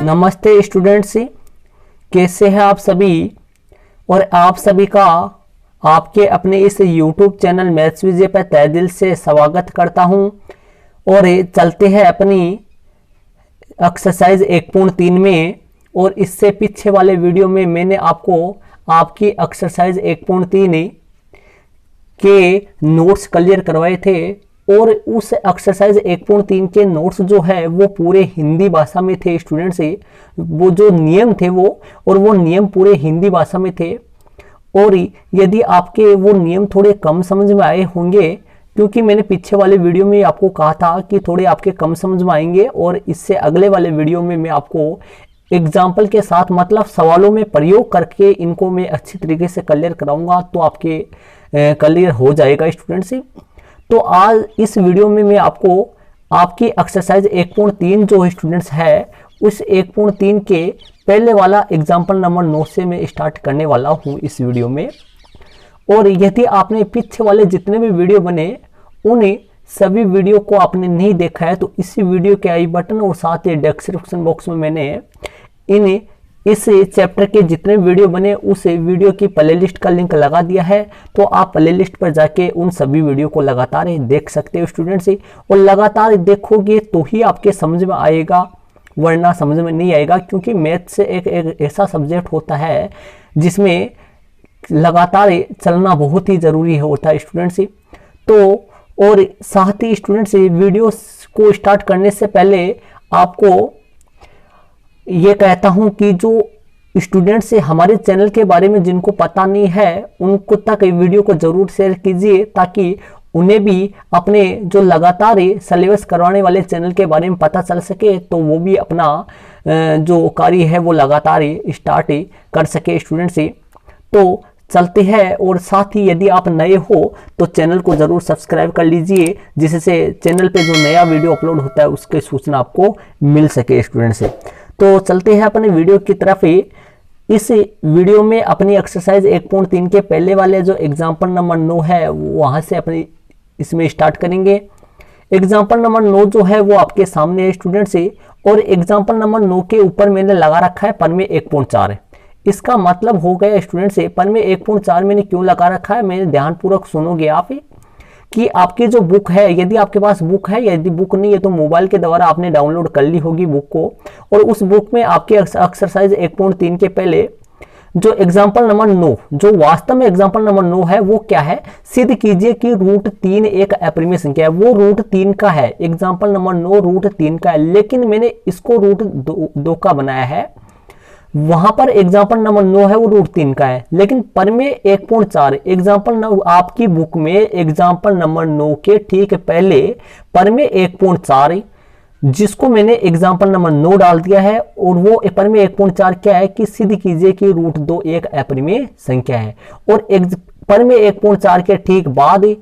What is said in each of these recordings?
नमस्ते स्टूडेंट्स, कैसे हैं आप सभी। और आप सभी का आपके अपने इस YouTube चैनल मैथ्स विजय पर तहे दिल से स्वागत करता हूं। और चलते हैं अपनी एक्सरसाइज 1.3 में। और इससे पीछे वाले वीडियो में मैंने आपको आपकी एक्सरसाइज 1.3 के नोट्स क्लियर करवाए थे। और उस एक्सरसाइज 1.3 के नोट्स जो है वो पूरे हिंदी भाषा में थे स्टूडेंट से। वो जो नियम थे वो नियम पूरे हिंदी भाषा में थे। और यदि आपके वो नियम थोड़े कम समझ में आए होंगे, क्योंकि मैंने पीछे वाले वीडियो में आपको कहा था कि थोड़े आपके कम समझ में आएंगे, और इससे अगले वाले वीडियो में मैं आपको एग्जाम्पल के साथ मतलब सवालों में प्रयोग करके इनको मैं अच्छी तरीके से क्लियर कराऊंगा, तो आपके क्लियर हो जाएगा स्टूडेंट्स। तो आज इस वीडियो में मैं आपको आपकी एक्सरसाइज 1.3 जो स्टूडेंट्स है उस 1.3 के पहले वाला एग्जाम्पल नंबर 9 से मैं स्टार्ट करने वाला हूं इस वीडियो में। और यदि आपने पीछे वाले जितने भी वीडियो बने उन सभी वीडियो को आपने नहीं देखा है तो इसी वीडियो के आई बटन और साथ ही डिस्क्रिप्शन बॉक्स में मैंने इस चैप्टर के जितने वीडियो बने उस वीडियो की प्लेलिस्ट का लिंक लगा दिया है। तो आप प्लेलिस्ट पर जाके उन सभी वीडियो को लगातार देख सकते हो स्टूडेंट्स। और लगातार देखोगे तो ही आपके समझ में आएगा, वरना समझ में नहीं आएगा। क्योंकि मैथ्स एक ऐसा सब्जेक्ट होता है जिसमें लगातार चलना बहुत ही जरूरी होता है स्टूडेंट्स। तो और साथ ही स्टूडेंट्स वीडियो को स्टार्ट करने से पहले आपको ये कहता हूं कि जो स्टूडेंट से हमारे चैनल के बारे में जिनको पता नहीं है उनको तक वीडियो को जरूर शेयर कीजिए, ताकि उन्हें भी अपने जो लगातार सिलेबस करवाने वाले चैनल के बारे में पता चल सके, तो वो भी अपना जो कार्य है वो लगातार स्टार्ट कर सके स्टूडेंट्स। तो चलते हैं। और साथ ही यदि आप नए हो तो चैनल को जरूर सब्सक्राइब कर लीजिए, जिससे चैनल पे जो नया वीडियो अपलोड होता है उसकी सूचना आपको मिल सके स्टूडेंट्स। तो चलते हैं अपने वीडियो की तरफ। इस वीडियो में अपनी एक्सरसाइज 1.3 के पहले वाले जो एग्जाम्पल नंबर 9 है वहां से अपनी इसमें स्टार्ट करेंगे। एग्जाम्पल नंबर 9 जो है वो आपके सामने है स्टूडेंट से। और एग्जाम्पल नंबर 9 के ऊपर मैंने लगा रखा है पर में 1.4 है। इसका मतलब हो गया स्टूडेंट से पर में 1.4 मैंने क्यों लगा रखा है, मैंने ध्यानपूर्वक सुनोगे आप कि आपकी जो बुक है, यदि आपके पास बुक है, यदि बुक नहीं है तो मोबाइल के द्वारा आपने डाउनलोड कर ली होगी बुक को। और उस बुक में आपके एक्सरसाइज 1.3 के पहले जो एग्जाम्पल नंबर 9 जो वास्तव में एग्जाम्पल नंबर 9 है वो क्या है, सिद्ध कीजिए कि √3 एक अपरिमेय संख्या है। वो √3 का है, एग्जाम्पल नंबर 9 √3 का है, लेकिन मैंने इसको √2 का बनाया है। वहां पर एग्जाम्पल नंबर 9 है वो √3 का है, लेकिन पर में 1.4 एग्जाम्पल 9 आपकी बुक में एग्जाम्पल नंबर 9 के ठीक पहले पर में 1.4 जिसको मैंने एग्जाम्पल नंबर 9 डाल दिया है। और वो पर में 1.4 क्या है कि सिद्ध कीजिए कि √2 एक अपरिमेय संख्या है। और पर में 1.4 के ठीक बाद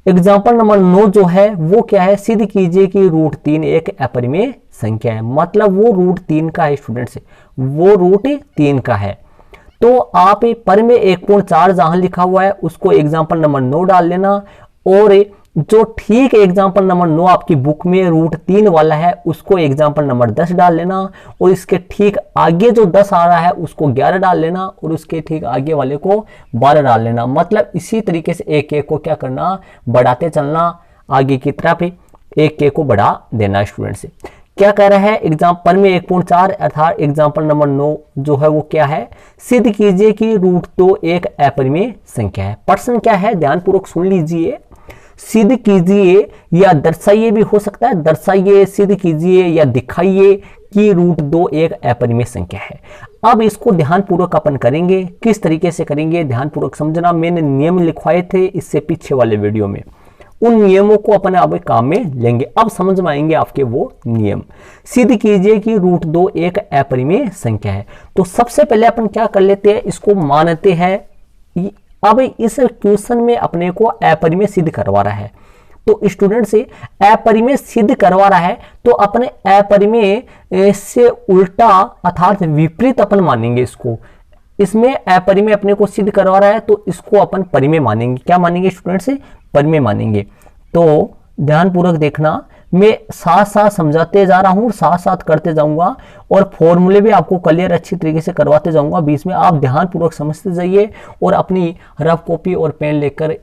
एग्जाम्पल नंबर 9 जो है वो क्या है, सिद्ध कीजिए कि √3 एक अपरिमेय संख्या है। मतलब वो √3 का है स्टूडेंट्स, वो √3 का है। तो आप पर में 1.4 जहां लिखा हुआ है उसको एग्जाम्पल नंबर 9 डाल लेना। और जो ठीक एग्जाम्पल नंबर 9 आपकी बुक में √3 वाला है उसको एग्जाम्पल नंबर 10 डाल लेना। और इसके ठीक आगे जो 10 आ रहा है उसको 11 डाल लेना, और उसके ठीक आगे वाले को 12 डाल लेना। मतलब इसी तरीके से एक एक को क्या करना, बढ़ाते चलना आगे की तरफ, एक एक को बढ़ा देना स्टूडेंट से। क्या कह रहा है एग्जाम्पल में 1.4 अर्थात एग्जाम्पल नंबर 9 जो है वो क्या है, सिद्ध कीजिए कि √2 एक अपरिमेय संख्या है। प्रश्न क्या है ध्यानपूर्वक सुन लीजिए। सिद्ध कीजिए या दर्शाइए भी हो सकता है, दर्शाइए, सिद्ध कीजिए या दिखाइए कि √2 एक अपरिमेय संख्या है। अब इसको ध्यानपूर्वक अपन करेंगे। किस तरीके से करेंगे ध्यानपूर्वक समझना। मैंने नियम लिखवाए थे इससे पीछे वाले वीडियो में, उन नियमों को अपन अब काम में लेंगे। अब समझ में आएंगे आपके वो नियम। सिद्ध कीजिए कि √2 एक अपरिमेय संख्या है। तो सबसे पहले अपन क्या कर लेते हैं, इसको मानते हैं। अब इस क्वेश्चन में अपने को अपरिमेय सिद्ध करवा रहा है, तो स्टूडेंट से अपरिमेय सिद्ध करवा रहा है तो अपने अपरिमेय से उल्टा अर्थात विपरीत अपन मानेंगे इसको। इसमें अपरिमेय अपने को सिद्ध करवा रहा है तो इसको अपन परिमेय मानेंगे। क्या मानेंगे स्टूडेंट से, परिमेय मानेंगे। तो ध्यानपूर्वक देखना, मैं साथ साथ समझाते जा रहा हूं और साथ साथ करते जाऊंगा और फॉर्मूले भी आपको क्लियर अच्छी तरीके से करवाते जाऊंगा। बीच में आप ध्यानपूर्वक समझते जाइए और अपनी रफ कॉपी और पेन लेकर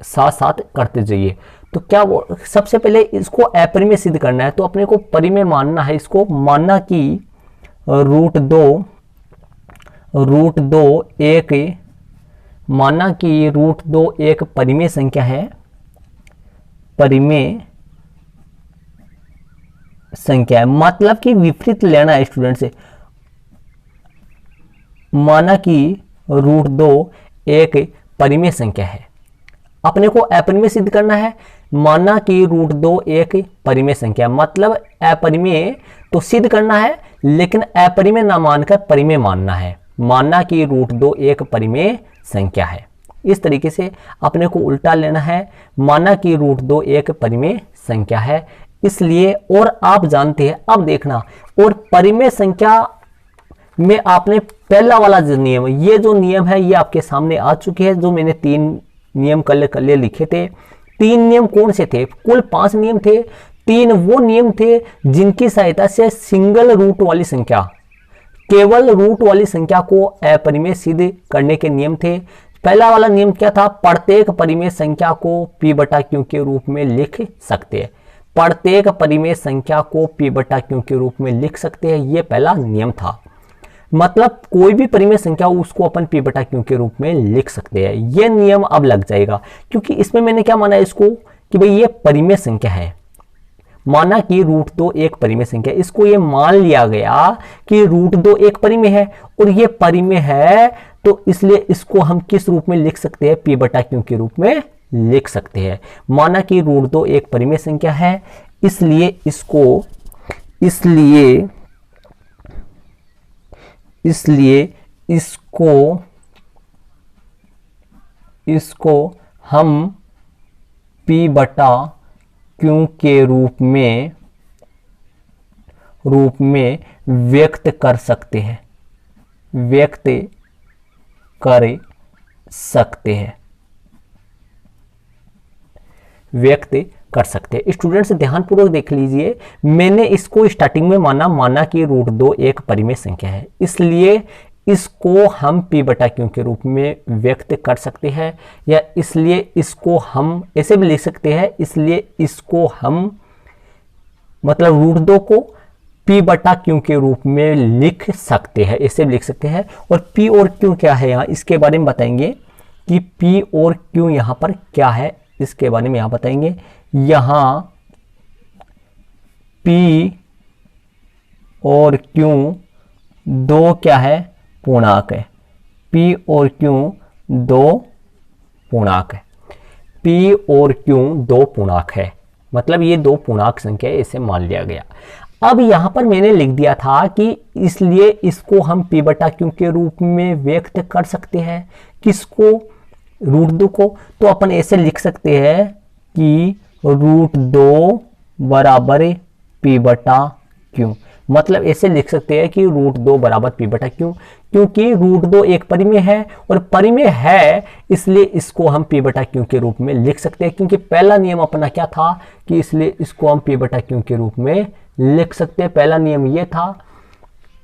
साथ साथ करते जाइए। तो क्या वो सबसे पहले इसको अपरिमेय सिद्ध करना है, तो अपने को परिमेय मानना है। इसको मानना कि रूट दो एक माना कि रूट दो एक परिमेय संख्या है, परिमेय संख्या है, मतलब कि विपरीत लेना है स्टूडेंट से। माना कि रूट दो एक परिमेय संख्या है, अपने को अपरिमेय सिद्ध करना है। माना कि रूट दो एक परिमेय संख्या, मतलब अपरिमेय तो सिद्ध करना है लेकिन अपरिमेय ना मानकर परिमेय मानना है। माना कि रूट दो एक परिमेय संख्या है, इस तरीके से अपने को उल्टा लेना है। माना कि रूट दो एक परिमेय संख्या है, इसलिए और आप जानते हैं, अब देखना, और परिमेय संख्या में आपने पहला वाला जो नियम, ये जो नियम है ये आपके सामने आ चुके हैं, जो मैंने 3 नियम कल लिखे थे। 3 नियम कौन से थे? कुल 5 नियम थे। 3 वो नियम थे जिनकी सहायता से सिंगल रूट वाली संख्या, केवल रूट वाली संख्या को अपरिमेय सिद्ध करने के नियम थे। पहला वाला नियम क्या था? प्रत्येक परिमेय संख्या को p बटा q के रूप में लिख सकते हैं। प्रत्येक परिमेय संख्या को p बटा q के रूप में लिख सकते हैं, यह पहला नियम था। मतलब कोई भी परिमेय संख्या उसको अपन p बटा q के रूप में लिख सकते हैं। यह नियम अब लग जाएगा, क्योंकि इसमें मैंने क्या माना इसको कि भाई ये परिमेय संख्या है। माना कि रूट दो एक परिमेय संख्या, इसको ये मान लिया गया कि रूट दो एक परिमेय है और ये परिमेय है, तो इसलिए इसको हम किस रूप में लिख सकते हैं? p बटा q के रूप में लिख सकते हैं। माना कि रूट दो एक परिमेय संख्या है, इसलिए इसको हम p बटा q के रूप में व्यक्त कर सकते हैं, स्टूडेंट्स ध्यानपूर्वक देख लीजिए, मैंने इसको स्टार्टिंग में माना कि रूट दो एक परिमेय संख्या है, इसलिए इसको हम p बटा q के रूप में व्यक्त कर सकते हैं, या इसलिए इसको हम ऐसे भी लिख सकते हैं, इसलिए इसको हम मतलब रूट दो को p बटा q के रूप में लिख सकते हैं, ऐसे भी लिख सकते हैं। और p और q क्या है यहाँ, इसके बारे में बताएंगे कि p और q यहाँ पर क्या है, इसके बारे में यहाँ बताएंगे। यहाँ p और q दो क्या है? पूर्णांक है। p और q दो पूर्णांक है। p और q दो पूर्णांक है, मतलब ये दो पूर्णांक संख्या है, इसे मान लिया गया। अब यहां पर मैंने लिख दिया था कि इसलिए इसको हम p बटा q के रूप में व्यक्त कर सकते हैं। किसको? रूट दो को। तो अपन ऐसे लिख सकते हैं कि रूट दो बराबर p बटा q, मतलब ऐसे लिख सकते हैं कि रूट दो बराबर p बटा q, क्योंकि रूट दो एक परिमेय है और परिमेय है, इसलिए इसको हम p बटा q के रूप में लिख सकते हैं। क्योंकि पहला नियम अपना क्या था कि इसलिए इसको हम p बटा q के रूप में लिख सकते हैं, पहला नियम ये था,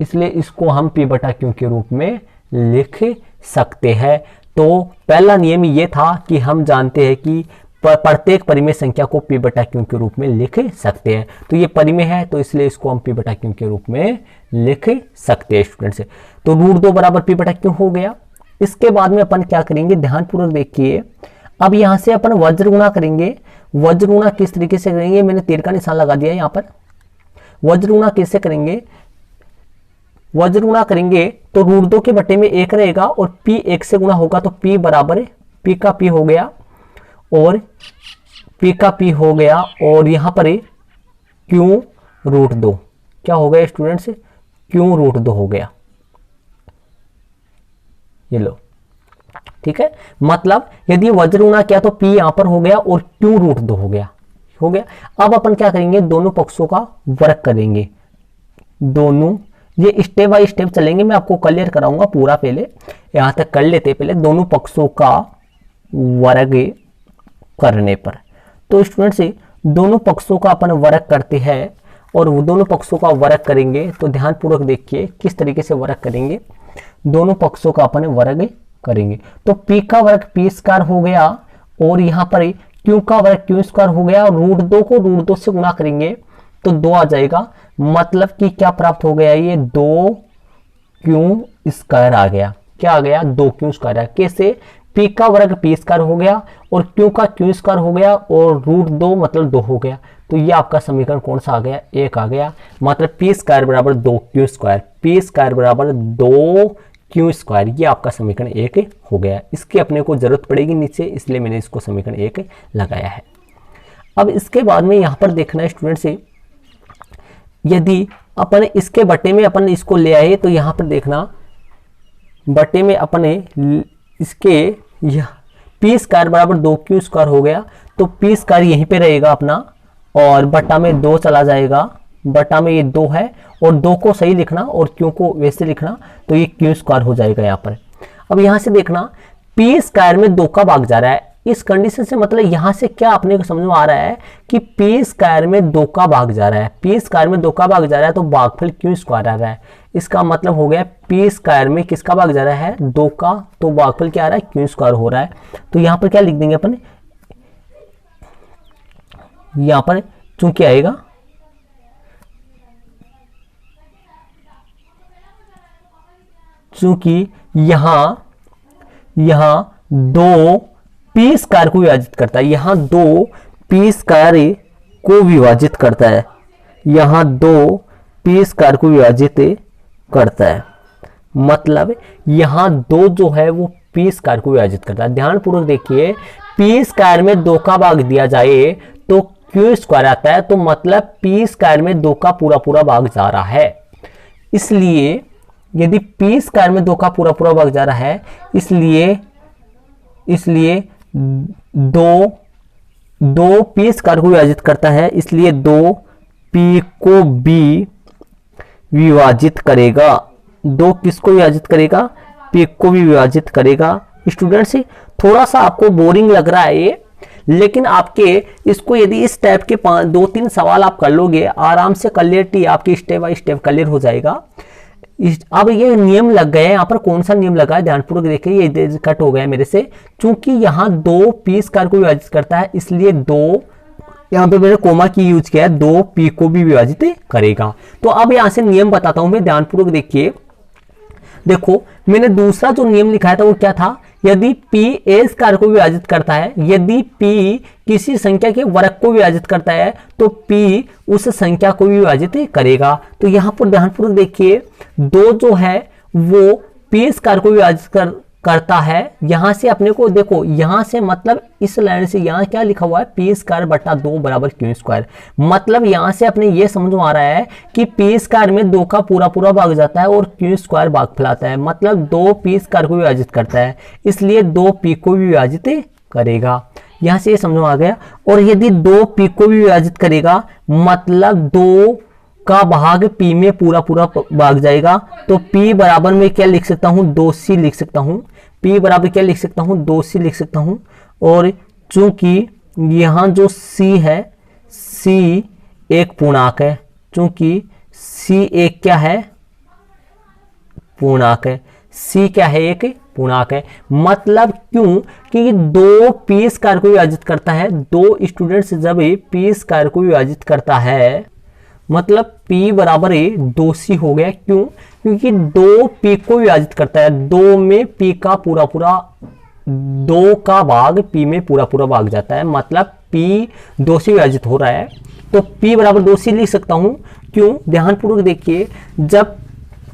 इसलिए इसको हम p बटा q के रूप में लिख सकते हैं। तो पहला नियम ये था कि हम जानते हैं कि प्रत्येक परिमेय संख्या को p बटा q के रूप में लिख सकते हैं। तो ये परिमेय है, तो इसलिए इसको हम p बटा q के रूप में लिख सकते हैं स्टूडेंट्स। तो रूट दो बराबर p बटा q हो गया। इसके बाद में अपन क्या करेंगे, ध्यानपूर्वक देखिए। अब यहां से अपन वज्र गुणा करेंगे। वज्र गुणा किस तरीके से करेंगे, मैंने तीर का निशान लगा दिया यहाँ पर। वज्र गुणा कैसे करेंगे? वज्र गुणा करेंगे तो रूट दो के बटे में एक रहेगा और p एक से गुणा होगा, तो p बराबर p का p हो गया और p का p हो गया, और यहां पर q रूट दो क्या हो गया स्टूडेंट्स? q रूट दो हो गया, ये लो, ठीक है। मतलब यदि वज्र गुणा किया तो p यहां पर हो गया और q रूट दो हो गया। अब अपन क्या करेंगे, दोनों पक्षों का वर्ग करेंगे। दोनों ये स्टेप बाय स्टेप चलेंगे, मैं आपको क्लियर कराऊंगा पूरा, पहले यहां तक कर लेते पहले दोनों पक्षों का वर्ग करने पर। तो स्टूडेंट्स दोनों पक्षों का अपन वर्ग करते हैं और वो दोनों पक्षों का वर्ग करेंगे तो ध्यानपूर्वक देखिए किस तरीके से वर्ग करेंगे। दोनों पक्षों का अपन वर्ग करेंगे तो p का वर्ग p स्क्वायर हो गया और यहाँ पर q का वर्ग q स्क्वायर हो गया और √2 को √2 से गुणा करेंगे तो 2 आ जाएगा। मतलब कि क्या प्राप्त हो गया, ये 2q स्क्वायर आ गया। क्या आ गया, 2q स्क्वायर। कैसे, p का वर्ग p स्क्वायर हो गया और q का q स्क्वायर हो गया और √2 मतलब 2 हो गया। तो ये आपका समीकरण कौन सा आ गया, 1 आ गया। मतलब p स्क्वायर बराबर 2q स्क्वायर, p स्क्वायर बराबर 2q स्क्वायर, ये आपका समीकरण 1 हो गया। इसकी अपने को जरूरत पड़ेगी नीचे, इसलिए मैंने इसको समीकरण 1 लगाया है। अब इसके बाद में यहाँ पर देखना है स्टूडेंट से, यदि अपन इसके बटे में अपन इसको ले आए तो यहाँ पर देखना बटे में अपने इसके p स्क्वायर बराबर 2q स्क्वायर हो गया तो p स्क्वायर यहीं पे रहेगा अपना और बटा में 2 चला जाएगा। बटा में ये 2 है और 2 को सही लिखना और q को वैसे लिखना तो ये q स्क्वायर हो जाएगा यहाँ पर। अब यहाँ से देखना p स्क्वायर में 2 का भाग जा रहा है। इस कंडीशन से मतलब यहाँ से क्या अपने को समझ में आ रहा है कि p स्क्वायर में 2 का भाग जा रहा है। p स्क्वायर में 2 का भाग जा रहा है तो भागफल q स्क्वायर आ रहा है। इसका मतलब हो गया p स्क्वायर में किसका भाग जा रहा है, 2 का, तो भागफल क्या आ रहा है, q स्क्वायर हो रहा है। तो यहाँ पर क्या लिख देंगे अपन, यहाँ पर चूंकि आएगा चूंकि यहाँ 2 p स्क्वायर को विभाजित करता है, यहाँ 2 p स्क्वायर को विभाजित करता है, यहाँ 2 p स्क्वायर को विभाजित करता है। मतलब यहाँ 2 जो है वो p स्क्वायर को विभाजित करता है। ध्यानपूर्वक देखिए, p स्क्वायर में 2 का भाग दिया जाए तो q स्क्वायर आता है, तो मतलब p स्क्वायर में 2 का पूरा पूरा भाग जा रहा है। इसलिए यदि p स्क्वायर में 2 का पूरा पूरा भाग जा रहा है, इसलिए 2 p स्क्वायर को विभाजित करता है, इसलिए 2 p को b विभाजित करेगा। 2 किसको विभाजित करेगा, p को भी विभाजित करेगा। स्टूडेंट्स थोड़ा सा आपको बोरिंग लग रहा है ये, लेकिन आपके इसको यदि इस टाइप के 2-3 सवाल आप कर लोगे आराम से, क्लियरिटी आपकी स्टेप बाय स्टेप क्लियर हो जाएगा। अब ये नियम लग गए, यहाँ पर कौन सा नियम लगा है ध्यानपूर्वक देखिए, ये कट हो गया मेरे से। चूंकि यहाँ 2 p स्क्वायर को विभाजित करता है, इसलिए 2 यहाँ पे मैंने कोमा की यूज किया है, 2 p को भी विभाजित करेगा। तो अब यहाँ से नियम बताता हूं मैं, ध्यानपूर्वक देखिए। देखो मैंने दूसरा जो नियम लिखा था वो क्या था, यदि p a स्क्वायर को विभाजित करता है, यदि p किसी संख्या के वर्ग को विभाजित करता है तो p उस संख्या को भी विभाजित करेगा। तो यहाँ पर ध्यानपूर्वक देखिए, 2 जो है वो p स्क्वायर को विभाजित करता है। यहां से अपने को देखो, यहां से मतलब इस लाइन से यहाँ क्या लिखा हुआ है, p स्क्वायर बटा 2 बराबर q स्क्वायर। मतलब यहां से अपने ये समझ में आ रहा है कि p स्क्वायर में 2 का पूरा पूरा भाग जाता है और q स्क्वायर भागफल आता है। मतलब 2 p स्क्वायर को विभाजित करता है, इसलिए 2 p को भी विभाजित करेगा। यहां से ये समझ में आ गया। और यदि 2 p को भी विभाजित करेगा, मतलब 2 का भाग p में पूरा पूरा भाग जाएगा। तो p बराबर में क्या लिख सकता हूं, 2c लिख सकता हूं। p बराबर क्या लिख सकता हूं, 2c लिख सकता हूं। और चूंकि यहां जो c है, c एक पूर्णांक है, चूंकि c एक क्या है, पूर्णांक है। c क्या है, एक पूर्णांक है। मतलब क्यों, कि 2 p स्क्वायर को विभाजित करता है। 2 स्टूडेंट्स जब p स्क्वायर को विभाजित करता है, मतलब p बराबर 2c हो गया। क्यों, क्योंकि 2 p को विभाजित करता है, 2 में p का पूरा पूरा, 2 का भाग p में पूरा पूरा भाग जाता है। मतलब p 2 से विभाजित हो रहा है, तो p बराबर 2c लिख सकता हूं। क्यों, ध्यानपूर्वक देखिए, जब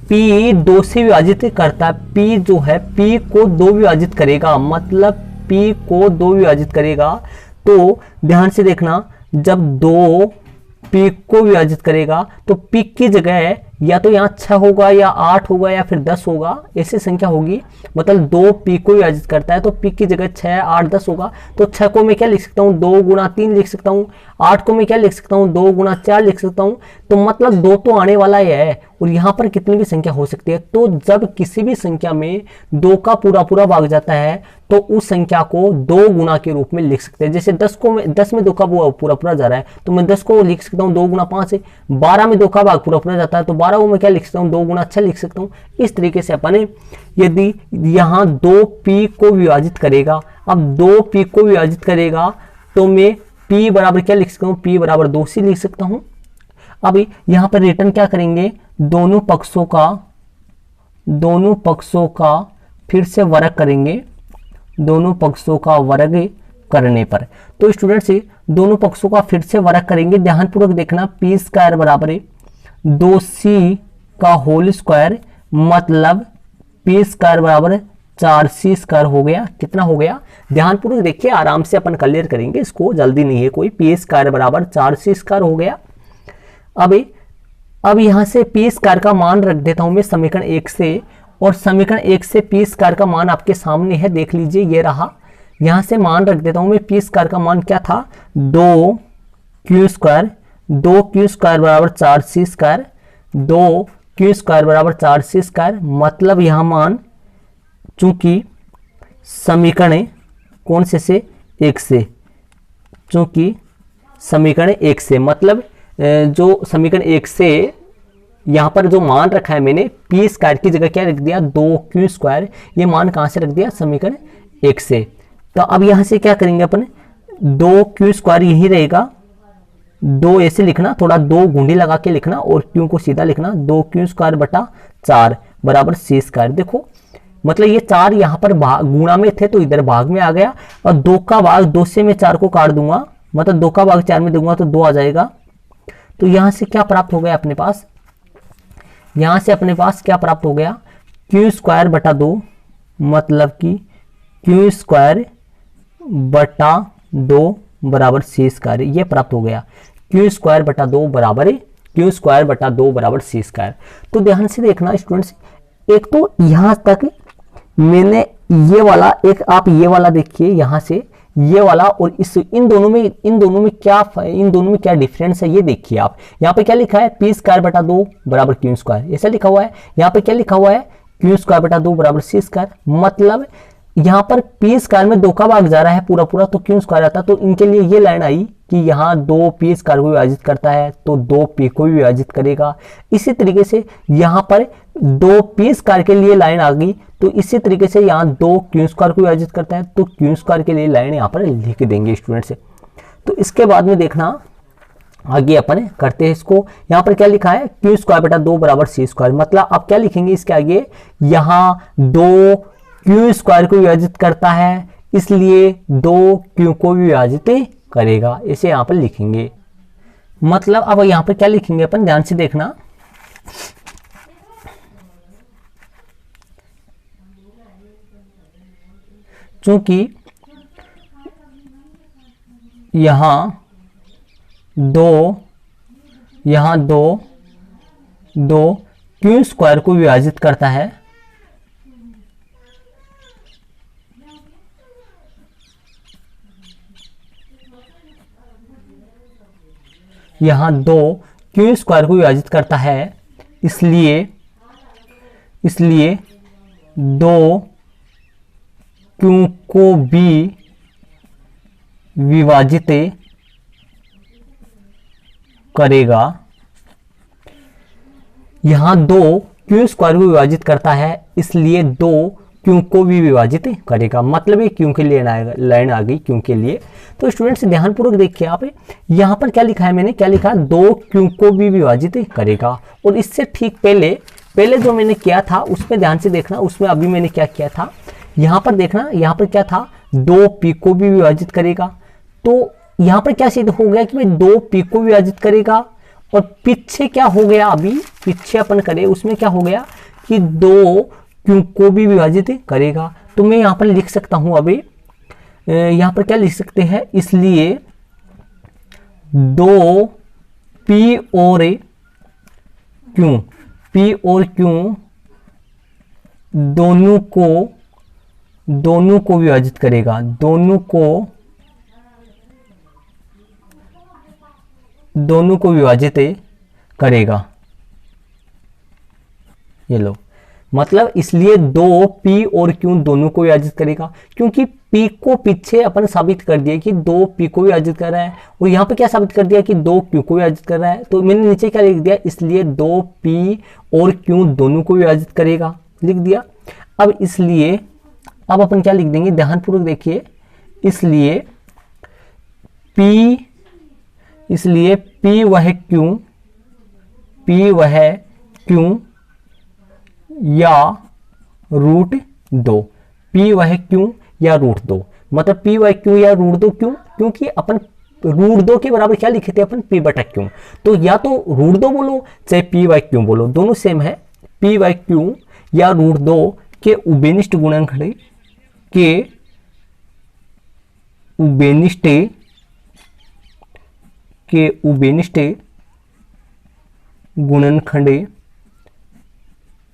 p 2 से विभाजित करता है, p जो है p को 2 विभाजित करेगा, मतलब p को 2 विभाजित करेगा। तो ध्यान से देखना, जब 2 p को विभाजित करेगा तो p की जगह या तो यहाँ 6 होगा या 8 होगा या फिर 10 होगा, ऐसी संख्या होगी। मतलब 2 पी को विभाजित करता है तो पी की जगह 6, 8, 10 होगा। तो 6 को मैं क्या लिख सकता हूँ, 2 गुना 3 लिख सकता हूँ। 8 को मैं क्या लिख सकता हूँ, 2 गुना 4 लिख सकता हूँ। तो मतलब 2 तो आने वाला ही है और यहाँ पर कितनी भी संख्या हो सकती है। तो जब किसी भी संख्या में 2 का पूरा पूरा भाग जाता है तो उस संख्या को 2 गुना के रूप में लिख सकते हैं। जैसे 10 में 2 का पूरा पूरा जा रहा है तो मैं 10 को लिख सकता हूँ 2 गुना 5 से। 12 में 2 का भाग पूरा पूरा जाता है तो 12 को मैं क्या लिख सकता हूँ, 2 गुना 6 लिख सकता हूँ। इस तरीके से अपन यदि यहाँ 2p को विभाजित करेगा, अब 2p को विभाजित करेगा तो मैं p बराबर क्या लिख सकता हूँ, p बराबर 2c लिख सकता हूँ। अभी यहाँ पर रिटर्न क्या करेंगे, दोनों पक्षों का फिर से वर्ग करेंगे, दोनों पक्षों का वर्ग करने पर। तो स्टूडेंट्स दोनों पक्षों का फिर से वर्ग करेंगे, ध्यानपूर्वक देखना। पी स्क्वायर बराबर है 2c का होल स्क्वायर, मतलब पी स्क्वायर बराबर 4c स्क्वायर हो गया। कितना हो गया, ध्यानपूर्वक देखिए, आराम से अपन क्लियर करेंगे इसको, जल्दी नहीं है कोई। पी स्क्वायर बराबर 4c स्क्वायर हो गया। अब यहां से पी स्क्वायर का मान रख देता हूं मैं समीकरण 1 से, और समीकरण 1 से पी स्क्वायर का मान आपके सामने है, देख लीजिए ये रहा। यहां से मान रख देता हूं मैं, पी स्क्वायर का मान क्या था, 2q स्क्वायर, 2q स्क्वायर बराबर 4c स्क्वायर, 2q स्क्वायर बराबर 4c स्क्वायर। मतलब यहां मान, चूंकि समीकरण कौन से 1 से, चूंकि समीकरण 1 से, मतलब जो समीकरण 1 से यहाँ पर जो मान रखा है मैंने, पी स्क्वायर की जगह क्या रख दिया, 2q स्क्वायर। ये मान कहाँ से रख दिया, समीकरण 1 से। तो अब यहाँ से क्या करेंगे अपन, 2q स्क्वायर यही रहेगा, 2 ऐसे लिखना, थोड़ा 2 गुंडी लगा के लिखना और q को सीधा लिखना, 2q स्क्वायर बटा 4 बराबर c स्क्वायर। देखो मतलब ये 4 यहाँ पर गुणा में थे तो इधर भाग में आ गया, और 2 का भाग 2 से मैं 4 को काट दूंगा, मतलब 2 का भाग 4 में दूंगा तो 2 आ जाएगा। तो यहाँ से क्या प्राप्त हो गया अपने पास, यहां से अपने पास क्या प्राप्त हो गया, q स्क्वायर बटा 2, मतलब कि q स्क्वायर बटा 2 बराबर c स्क्वायर, ये प्राप्त हो गया। q स्क्वायर बटा 2 बराबर q स्क्वायर बटा 2 बराबर c स्क्वायर। तो ध्यान से देखना स्टूडेंट्स, एक तो यहां तक मैंने ये वाला, एक आप ये वाला देखिए यहां से ये वाला, और इन दोनों में क्या डिफरेंस है ये देखिए आप। यहाँ पे क्या लिखा है, पी स्क्वायर बटा 2 बराबर क्यू स्क्वायर, ऐसा लिखा हुआ है। यहाँ पे क्या लिखा हुआ है, क्यू स्क्वायर बटा 2 बराबर सी स्क्वायर। मतलब यहाँ पर पी स्क्वायर में 2 का भाग जा रहा है पूरा पूरा तो क्यू स्क्वायर आता। तो इनके लिए ये लाइन आई कि यहाँ 2 पी स्क्वायर को विभाजित करता है तो 2 पी को भी विभाजित करेगा। इसी तरीके से यहाँ पर 2 पी स्क्वायर के लिए लाइन आ गई, तो इसी तरीके से यहाँ 2 क्यू स्क्वायर को विभाजित करता है तो क्यू स्क्वायर के लिए लाइन यहाँ पर लिख देंगे स्टूडेंट्स। तो इसके बाद में देखना आगे अपन करते हैं इसको। यहाँ पर क्या लिखा है, क्यू स्क्वायर बटा 2 बराबर सी स्क्वायर। मतलब आप क्या लिखेंगे इसके आगे, यहाँ 2 क्यू स्क्वायर को विभाजित करता है इसलिए 2 क्यू को भी विभाजित करेगा, इसे यहाँ पर लिखेंगे। मतलब अब यहाँ पर क्या लिखेंगे अपन, ध्यान से देखना। चूंकि यहाँ 2 क्यू स्क्वायर को विभाजित करता है, यहाँ 2 क्यू स्क्वायर को विभाजित करता है, इसलिए 2 क्यू को भी विभाजित करेगा। यहाँ 2 क्यू स्क्वायर को विभाजित करता है इसलिए 2 क्यू को भी विभाजित करेगा। मतलब ये क्यू के लिए लाइन आ गई, क्यू के लिए। तो स्टूडेंट्स ध्यानपूर्वक देखिए आप, यहाँ पर क्या लिखा है मैंने, क्या लिखा, 2 क्यू को भी विभाजित करेगा। और इससे ठीक पहले जो मैंने किया था उसमें ध्यान से देखना, उसमें अभी मैंने क्या किया था, यहाँ पर देखना, यहाँ पर क्या था, 2 पी को भी विभाजित करेगा। तो यहाँ पर क्या सिद्ध हो गया कि भाई 2 पी को विभाजित करेगा। और पीछे क्या हो गया, अभी पीछे अपन करें उसमें क्या हो गया कि 2 क्यू को भी विभाजित करेगा। तो मैं यहाँ पर लिख सकता हूँ, अभी यहाँ पर क्या लिख सकते हैं, इसलिए 2 पी और क्यू P और Q दोनों को विभाजित करेगा, दोनों को विभाजित करेगा। ये लो, मतलब इसलिए 2P और Q दोनों को विभाजित करेगा, क्योंकि P को पीछे अपन साबित कर दिया कि 2P को विभाजित कर रहा है, और यहाँ पे क्या साबित कर दिया कि 2Q को विभाजित कर रहा है। तो मैंने नीचे क्या लिख दिया, इसलिए 2P और Q दोनों को विभाजित करेगा, लिख दिया। अब इसलिए अब अपन क्या लिख देंगे, ध्यानपूर्वक देखिए, इसलिए P वह Q या √2, P वह Q या √2, मतलब P वह Q या √2, क्यों? क्योंकि अपन √2 के बराबर क्या लिखे थे अपन, P/Q। तो या तो √2 बोलो चाहे P/Q बोलो, दोनों सेम है। P/Q या √2 के उभयनिष्ठ गुणनखंड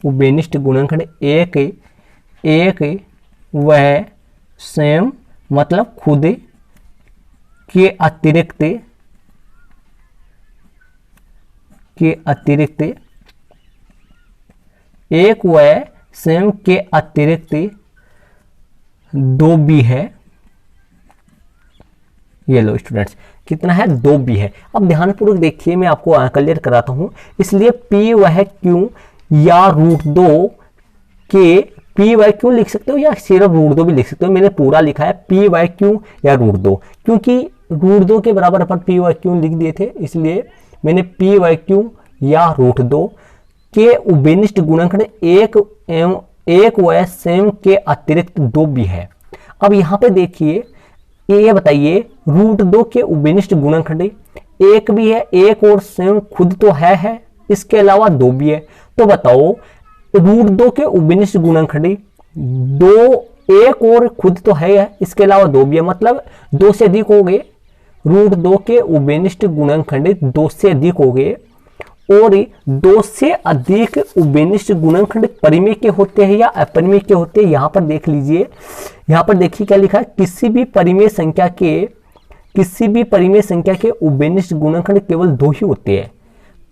उभयनिष्ठ गुणनखंड एक वह स्वयं, मतलब खुद के अतिरिक्त एक वह स्वयं के अतिरिक्त 2B है। ये लो स्टूडेंट्स, कितना है, 2B है। अब ध्यानपूर्वक देखिए, मैं आपको क्लियर कराता हूं। इसलिए P वह Q या √2 के, P/Q लिख सकते हो या सिर्फ √2 भी लिख सकते हो, मैंने पूरा लिखा है P/Q या √2, क्योंकि √2 के बराबर अपन P/Q लिख दिए थे, इसलिए मैंने P/Q या √2 के उभयनिष्ठ गुणनखंड एक व स्वयं के अतिरिक्त 2B है। अब यहां पे देखिए, ये बताइए √2 के उभयनिष्ठ गुणनखंड एक भी है, एक और स्वयं खुद तो है, इसके अलावा 2B है। तो बताओ √2 के उभयनिष्ठ गुणनखंड एक और खुद तो है, इसके अलावा 2B है, मतलब 2 से अधिक हो गए। √2 के उभयनिष्ठ गुणनखंड 2 से अधिक हो गए, और 2 से अधिक उभयनिष्ठ गुणनखंड परिमेय के होते हैं या अपरिमेय के होते हैं। यहां पर देख लीजिए, यहां पर देखिए क्या लिखा है, किसी भी परिमेय संख्या के उभयनिष्ठ गुणनखंड केवल 2 ही होते हैं।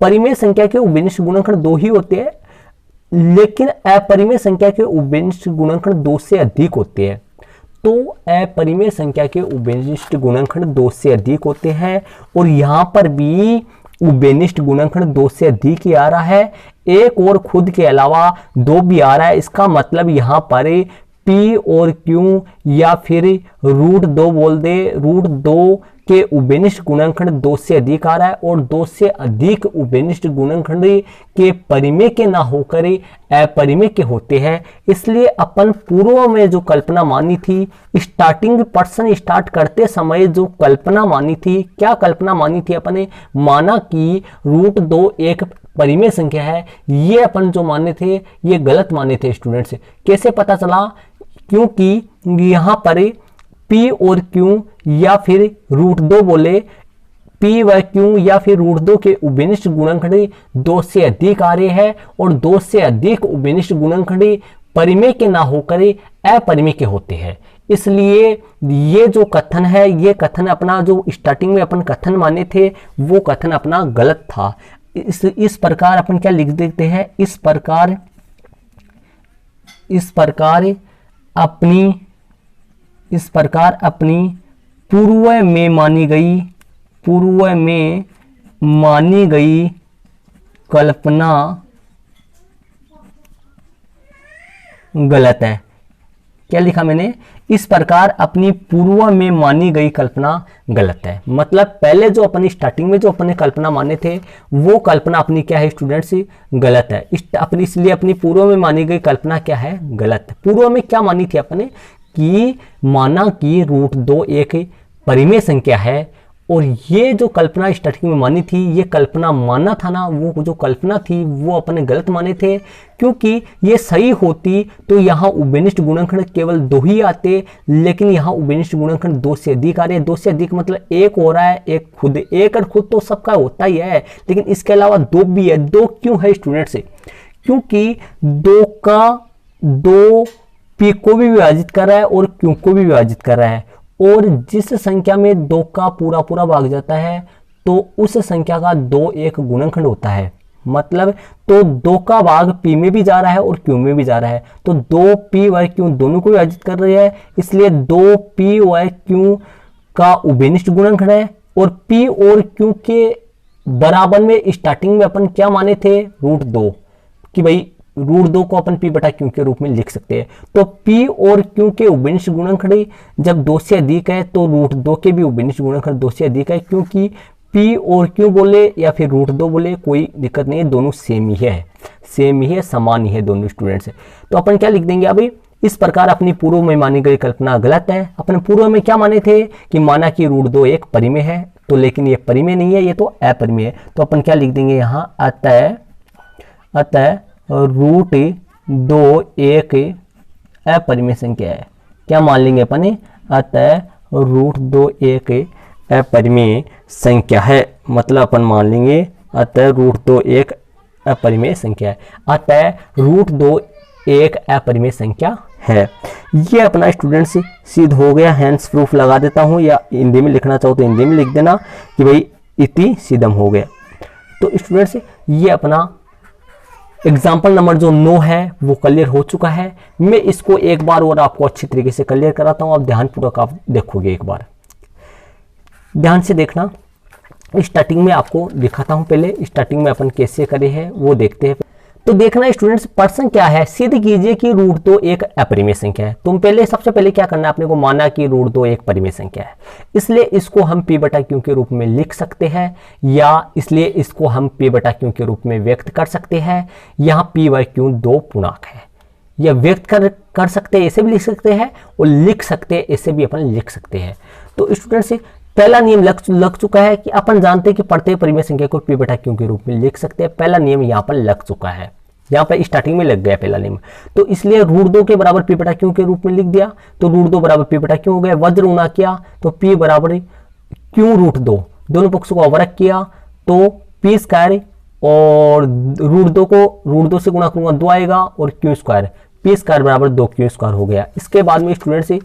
परिमेय संख्या के उभयनिष्ठ गुणनखंड 2 ही होते हैं, लेकिन अपरिमेय संख्या के उभयनिष्ठ गुणनखंड 2 से अधिक होते हैं। तो अपरिमेय संख्या के उभयनिष्ठ गुणनखंड 2 से अधिक होते हैं, और यहां पर भी उभयनिष्ठ गुणनखंड 2 से अधिक ही आ रहा है, एक और खुद के अलावा 2 भी आ रहा है। इसका मतलब यहां पर P और Q या फिर √2 बोल दे, √2 के उभयनिष्ठ गुणनखंड 2 से अधिक आ रहा है, और 2 से अधिक उभयनिष्ठ गुणनखंड के परिमेय के ना होकर अपरिमेय के होते हैं। इसलिए अपन पूर्व में जो कल्पना मानी थी, स्टार्टिंग पर्सन स्टार्ट करते समय जो कल्पना मानी थी, क्या कल्पना मानी थी अपने, माना कि √2 एक परिमेय संख्या है। ये अपन जो माने थे ये गलत माने थे स्टूडेंट्स। कैसे पता चला, क्योंकि यहां पर P और Q या फिर √2 बोले, P/Q या फिर √2 के उभयनिष्ठ गुणनखंड 2 से अधिक आ रहे हैं, और 2 से अधिक उभयनिष्ठ गुणनखंड परिमेय के ना होकर अपरिमेय के होते हैं। इसलिए ये जो कथन है, ये कथन अपना जो स्टार्टिंग में अपन कथन माने थे, वो कथन अपना गलत था। इस प्रकार अपन क्या लिख देते हैं, इस प्रकार अपनी पूर्व में मानी गई कल्पना गलत है। क्या लिखा मैंने, इस प्रकार अपनी पूर्व में मानी गई कल्पना गलत है। मतलब पहले जो अपनी स्टार्टिंग में जो अपने कल्पना माने थे, वो कल्पना अपनी क्या है स्टूडेंट्स, गलत है। इसलिए अपनी पूर्व में मानी गई कल्पना क्या है, गलत है। पूर्व में क्या मानी थी अपने, कि माना कि √2 एक परिमेय संख्या है, और ये जो कल्पना स्टार्टिंग में मानी थी, ये कल्पना मानना था ना, वो जो कल्पना थी वो अपने गलत माने थे, क्योंकि ये सही होती तो यहाँ उभयनिष्ठ गुणनखंड केवल 2 ही आते, लेकिन यहाँ उभयनिष्ठ गुणनखंड 2 से अधिक आ रहे हैं। 2 से अधिक मतलब एक हो रहा है, एक खुद, एक और खुद तो सबका होता ही है, लेकिन इसके अलावा 2 भी है। 2 क्यों है स्टूडेंट्स? क्योंकि 2 का 2 पी को भी विभाजित कर रहा है और क्यू को भी विभाजित कर रहा है, और जिस संख्या में 2 का पूरा पूरा भाग जाता है तो उस संख्या का 2 एक गुणनखंड होता है। मतलब तो 2 का भाग पी में भी जा रहा है और क्यू में भी जा रहा है, तो 2 पी व क्यू दोनों को विभाजित कर रही है, इसलिए 2 पी व क्यू का उभयनिष्ठ गुणनखंड है। और पी और क्यू के बराबर में स्टार्टिंग में अपन क्या माने थे? √2, कि भाई √2 को अपन p बटा क्यू के रूप में लिख सकते हैं। तो p और q के उभयनिष्ठ गुणनखंड जब 2 से अधिक है तो √2 के भी उभयनिष्ठ गुणनखंड 2 से अधिक है, क्योंकि p और q बोले या फिर √2 बोले कोई दिक्कत नहीं है, दोनों सेम ही है, सेम ही है, समान ही है दोनों स्टूडेंट्स। तो अपन क्या लिख देंगे अभी? इस प्रकार अपनी पूर्व में मानी गई कल्पना गलत है। अपने पूर्व में क्या माने थे कि माना कि √2 एक परिमेय है, तो लेकिन ये परिमेय नहीं है, ये तो अपरिमेय है। तो अपन क्या लिख देंगे यहाँ? अतः √2 एक अपरिमेय संख्या है। क्या मान लेंगे अपन? अतः √2 एक अपरिमेय संख्या है। मतलब अपन मान लेंगे अतः √2 एक अपरिमेय संख्या है। अतः √2 एक अपरिमेय संख्या है। ये अपना स्टूडेंट सिद्ध हो गया। हैंस प्रूफ लगा देता हूँ, या हिंदी में लिखना चाहो तो हिंदी में लिख देना कि भाई इति सिद्धम हो गया। तो स्टूडेंट्स ये अपना एग्जाम्पल नंबर जो 9 है वो क्लियर हो चुका है। मैं इसको एक बार और आपको अच्छी तरीके से क्लियर कराता हूँ, आप ध्यानपूर्वक आप देखोगे, एक बार ध्यान से देखना। स्टार्टिंग में आपको दिखाता हूँ, पहले स्टार्टिंग में अपन कैसे करे हैं वो देखते हैं। तो देखना स्टूडेंट्स, प्रश्न क्या है? सिद्ध कीजिए कि √2 एक अपरिमेय संख्या है। तुम पहले सबसे पहले क्या करना है? अपने को माना कि √2 एक परिमेय संख्या है, इसलिए इसको हम p बटा क्यू के रूप में लिख सकते हैं, या इसलिए इसको हम p बटा क्यू के रूप में व्यक्त कर सकते हैं। यहाँ p व q 2 पूर्णांक है, यह व्यक्त कर सकते हैं, ऐसे भी लिख सकते हैं, और लिख सकते हैं ऐसे भी अपन लिख सकते हैं। तो स्टूडेंट्स पहला नियम लग चुका है कि अपन जानते हैं कि प्रत्येक परिमेय संख्या को p बटा क्यू के रूप में लिख सकते हैं। पहला नियम यहाँ पर लग चुका है, यहाँ पर स्टार्टिंग में लग गया पहला नियम। तो इसलिए √2 के बराबर p बटा क्यू के रूप में लिख दिया, तो √2 बराबर p बटा क्यू हो गया। वज्र गुणा किया तो p बराबर क्यू √2, दोनों पक्षों का वर्ग किया तो p², और √2 को √2 से गुणा करूंगा 2 आएगा, और q², p² बराबर 2q² हो गया। इसके बाद में स्टूडेंट से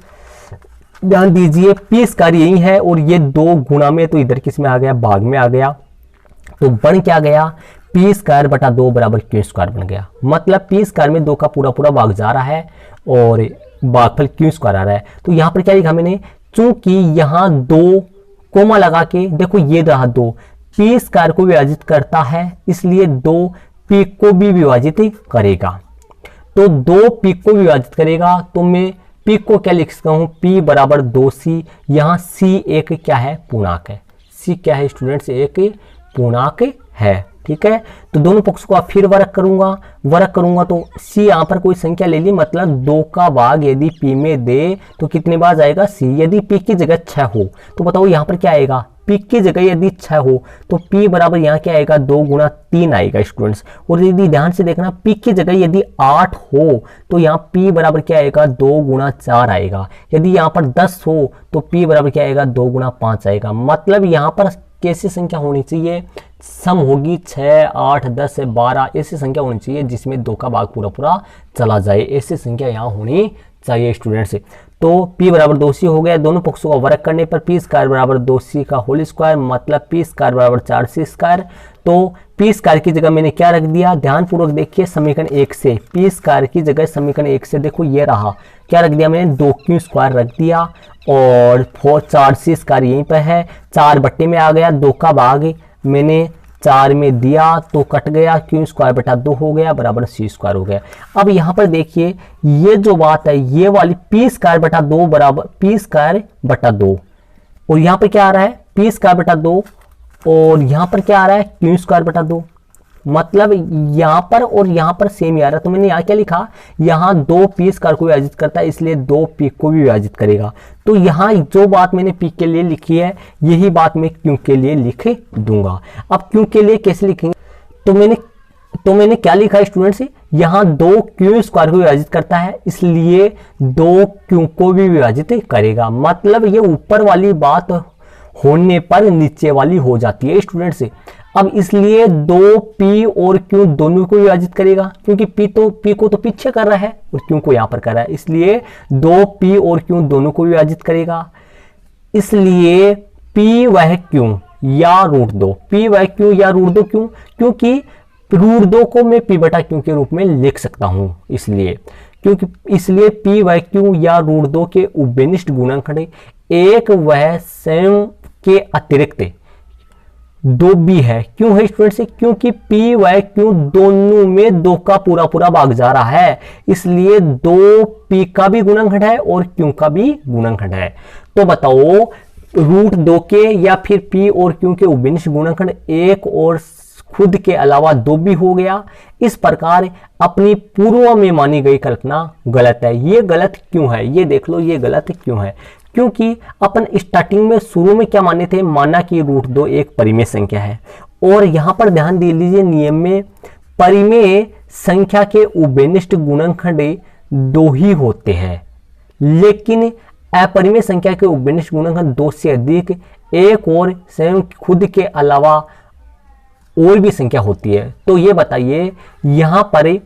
ध्यान दीजिए, p² यही है, और ये 2 गुणा में तो इधर किस में आ गया? भाग में आ गया, तो बन क्या गया? p² बटा 2 बराबर q² बन गया। मतलब p² में 2 का पूरा पूरा भाग जा रहा है और भागफल q² आ रहा है। तो यहाँ पर क्या लिखा मैंने? चूंकि यहाँ 2 कोमा लगा के देखो, ये रहा 2 p² को विभाजित करता है, इसलिए 2 p को भी विभाजित करेगा। तो 2 p को विभाजित करेगा, तो मैं p को क्या लिख सकता हूँ? p बराबर 2c। यहाँ c एक क्या है? पूर्णांक है। c क्या है स्टूडेंट्स? एक पूर्णांक है। ठीक है, तो दोनों पक्षों को फिर वर्ग करूंगा तो c यहाँ पर कोई संख्या ले ली, मतलब 2 का भाग यदि p में दे तो कितने बार जाएगा? c। यदि p की जगह 6 हो तो बताओ यहाँ पर क्या आएगा? p की जगह यदि 6 हो तो p बराबर यहाँ क्या आएगा? 2 गुणा 3 आएगा स्टूडेंट्स। और यदि ध्यान से देखना, p की जगह यदि 8 हो तो यहाँ p बराबर क्या आएगा? 2 गुणा 4 आएगा। यदि यहाँ पर 10 हो तो p बराबर क्या आएगा? 2 गुणा 5 आएगा। मतलब यहाँ पर कैसी संख्या होनी चाहिए? सम होगी 6, 8, 10, 12 ऐसी संख्या होनी चाहिए जिसमें 2 का भाग पूरा पूरा चला जाए, ऐसी संख्या यहाँ होनी चाहिए स्टूडेंट्स। तो p बराबर 2c हो गया। दोनों पक्षों का वर्ग करने पर p² बराबर 2c का होल स्क्वायर, मतलब p² बराबर 4c²। तो p² की जगह मैंने क्या रख दिया? ध्यानपूर्वक देखिए, समीकरण 1 से p² की जगह समीकरण 1 से देखो ये रहा, क्या रख दिया मैंने? 2q² रख दिया, और 4c² यहीं पर है, 4 बट्टे में आ गया, 2 का भाग मैंने 4 में दिया तो कट गया, q² बटा 2 हो गया बराबर c² हो गया। अब यहाँ पर देखिए, ये जो बात है ये वाली p² बटा 2 बराबर p² बटा 2, और यहाँ पर क्या आ रहा है? p² बटा 2, और यहाँ पर क्या आ रहा है? q² बटा 2। मतलब यहाँ पर और यहाँ पर सेम ही आ रहा है, तो मैंने यहाँ क्या लिखा, यहाँ 2 p स्क्वायर को विभाजित करता है, इसलिए 2 p को भी विभाजित करेगा। तो यहाँ जो बात मैंने p के लिए लिखी है यही बात मैं q के लिए लिख दूंगा। अब q के लिए कैसे लिखेंगे, तो मैंने क्या लिखा स्टूडेंट्स, यहाँ 2q स्क्वायर को विभाजित करता है, इसलिए 2q को भी विभाजित करेगा। मतलब ये ऊपर वाली बात होने पर नीचे वाली हो जाती है स्टूडेंट्स। अब इसलिए 2p और q दोनों को विभाजित करेगा, क्योंकि p को तो पीछे कर रहा है और q को यहाँ पर कर रहा है, इसलिए 2p और q दोनों को विभाजित करेगा। इसलिए p वह q या √2, p वह q या √2 क्यों, क्योंकि √2 को मैं p बटा q के रूप में लिख सकता हूं, इसलिए p वह q या √2 के उभयनिष्ठ गुणनखंड एक वह स्वयं के अतिरिक्त 2b है। क्यों है स्टूडेंट्स, क्योंकि p व q दोनों में 2 का पूरा पूरा भाग जा रहा है, इसलिए 2p का भी गुणनखंड है और q का भी गुणनखंड है। तो बताओ √2 के या फिर p और q के उभयनिष्ठ गुणनखंड एक और खुद के अलावा 2b हो गया। इस प्रकार अपनी पूर्व में मानी गई कल्पना गलत है। ये गलत क्यों है, ये देख लो, ये गलत क्यों है, क्योंकि अपन स्टार्टिंग में शुरू में क्या माने थे, माना कि √2 एक परिमेय संख्या है, और यहां पर ध्यान दे लीजिए नियम में परिमेय संख्या के उभयनिष्ठ गुणनखंड 2 ही होते हैं, लेकिन अपरिमेय संख्या के उभयनिष्ठ गुणनखंड 2 से अधिक एक और स्वयं खुद के अलावा और भी संख्या होती है। तो ये बताइए यहाँ पर,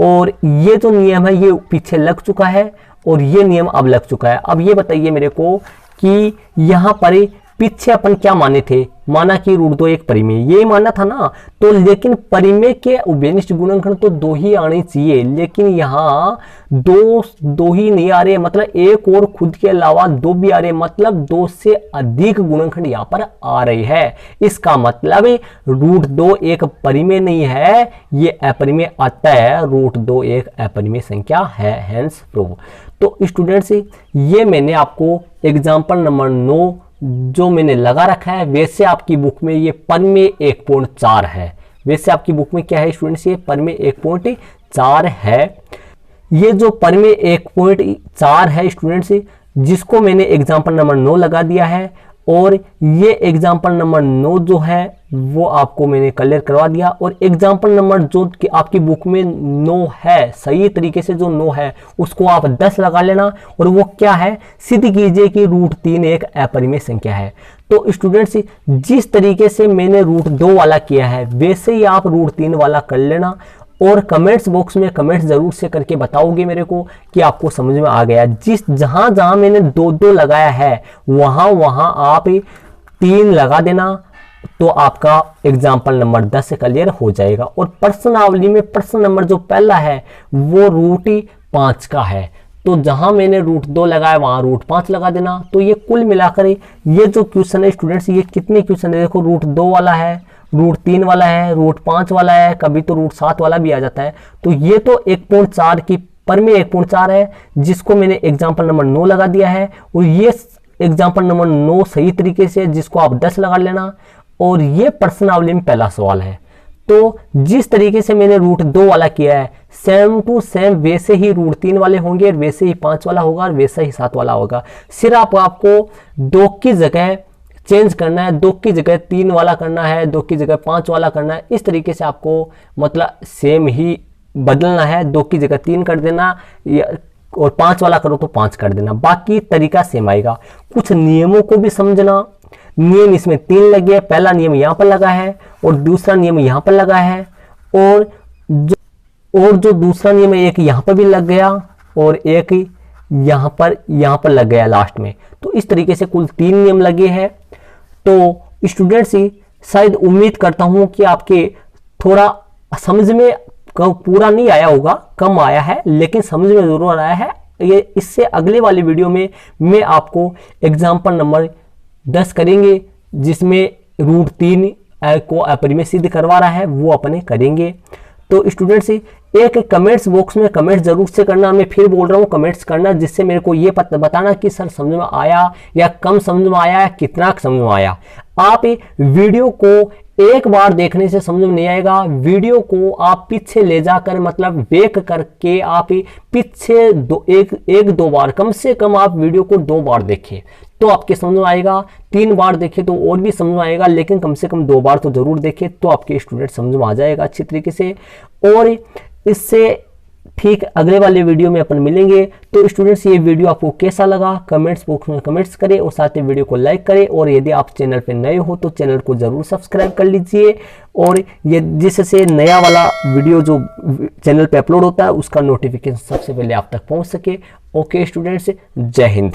और ये जो नियम है ये पीछे लग चुका है और ये नियम अब लग चुका है। अब ये बताइए मेरे को कि यहाँ पर पीछे अपन क्या माने थे, माना कि √2 एक परिमेय, ये माना था ना, तो लेकिन परिमेय के उभयनिष्ठ गुणनखंड तो 2 ही आने चाहिए, लेकिन यहाँ 2 ही नहीं आ रहे, मतलब एक और खुद के अलावा 2 भी आ रहे, मतलब 2 से अधिक गुणनखंड यहाँ पर आ रही है। इसका मतलब √2 एक परिमेय नहीं है, ये अपरिमेय आता है, √2 एक अपरिमेय संख्या है, हेंस प्रूव। तो स्टूडेंट्स ये मैंने आपको एग्जाम्पल नंबर 9 जो मैंने लगा रखा है, वैसे आपकी बुक में ये परिमेय 1.4 है। वैसे आपकी बुक में क्या है स्टूडेंट्स, ये परिमेय 1.4 है। ये जो परिमेय 1.4 है स्टूडेंट्स, जिसको मैंने एग्जाम्पल नंबर 9 लगा दिया है, और ये एग्जाम्पल नंबर 9 जो है वो आपको मैंने क्लियर करवा दिया, और एग्जाम्पल नंबर जो कि आपकी बुक में 9 है, सही तरीके से जो 9 है उसको आप 10 लगा लेना, और वो क्या है, सिद्ध कीजिए कि √3 एक अपरिमेय संख्या है। तो स्टूडेंट्स जिस तरीके से मैंने √2 वाला किया है वैसे ही आप √3 वाला कर लेना, और कमेंट्स बॉक्स में कमेंट्स जरूर से करके बताओगे मेरे को कि आपको समझ में आ गया। जहां जहां मैंने 2 लगाया है वहां आप 3 लगा देना, तो आपका एग्जाम्पल नंबर 10 से क्लियर हो जाएगा। और प्रश्नावली में प्रश्न नंबर जो पहला है वो √5 का है, तो जहां मैंने √2 लगाया वहां √5 लगा देना। तो ये कुल मिलाकर ये जो क्वेश्चन है स्टूडेंट्स, ये कितने क्वेश्चन है, देखो √2 वाला है, √3 वाला है, √5 वाला है, कभी तो √7 वाला भी आ जाता है। तो ये तो 1.4 की परिमेय 1.4 है, जिसको मैंने एग्जाम्पल नंबर 9 लगा दिया है, और ये एग्जाम्पल नंबर 9 सही तरीके से जिसको आप 10 लगा लेना। और ये प्रश्नावली में पहला सवाल है। तो जिस तरीके से मैंने √2 वाला किया है सेम टू सेम वैसे ही √3 वाले होंगे, और वैसे ही 5 वाला होगा, और वैसे ही 7 वाला होगा। सिर्फ आपको 2 की जगह चेंज करना है, 2 की जगह 3 वाला करना है, 2 की जगह 5 वाला करना है। इस तरीके से आपको मतलब सेम ही बदलना है, 2 की जगह 3 कर देना, और 5 वाला करो तो 5 कर देना, बाकी तरीका सेम आएगा। कुछ नियमों को भी समझना, नियम इसमें 3 लगे, पहला नियम यहाँ पर लगा है और दूसरा नियम यहाँ पर लगा है, और जो दूसरा नियम है एक यहाँ पर भी लग गया और एक यहाँ पर लग गया लास्ट में। तो इस तरीके से कुल 3 नियम लगे हैं। तो स्टूडेंट्स शायद उम्मीद करता हूँ कि आपके थोड़ा समझ में पूरा नहीं आया होगा, कम आया है, लेकिन समझ में जरूर आया है। ये इससे अगले वाली वीडियो में मैं आपको एग्जाम्पल नंबर 10 करेंगे, जिसमें √3 को अपरिमेय सिद्ध करवा रहा है, वो अपने करेंगे। तो स्टूडेंट्स एक कमेंट्स बॉक्स में कमेंट्स जरूर से करना, मैं फिर बोल रहा हूँ कमेंट्स करना, जिससे मेरे को ये बताना कि सर समझ में आया या कम समझ में आया या कितना समझ में आया। आप वीडियो को एक बार देखने से समझ में नहीं आएगा, वीडियो को आप पीछे ले जाकर मतलब बैक करके आप पीछे एक दो बार, कम से कम आप वीडियो को 2 बार देखें तो आपके समझ में आएगा। 3 बार देखें तो और भी समझ में आएगा, लेकिन कम से कम 2 बार तो जरूर देखें तो आपके स्टूडेंट समझ में आ जाएगा अच्छी तरीके से। और इससे ठीक अगले वाले वीडियो में अपन मिलेंगे। तो स्टूडेंट्स, ये वीडियो आपको कैसा लगा कमेंट्स बॉक्स में कमेंट्स करें और साथ ही वीडियो को लाइक करें। और यदि आप चैनल पे नए हो तो चैनल को जरूर सब्सक्राइब कर लीजिए, और ये जिससे नया वाला वीडियो जो चैनल पे अपलोड होता है उसका नोटिफिकेशन सबसे पहले आप तक पहुंच सके। ओके स्टूडेंट्स, जय हिंद।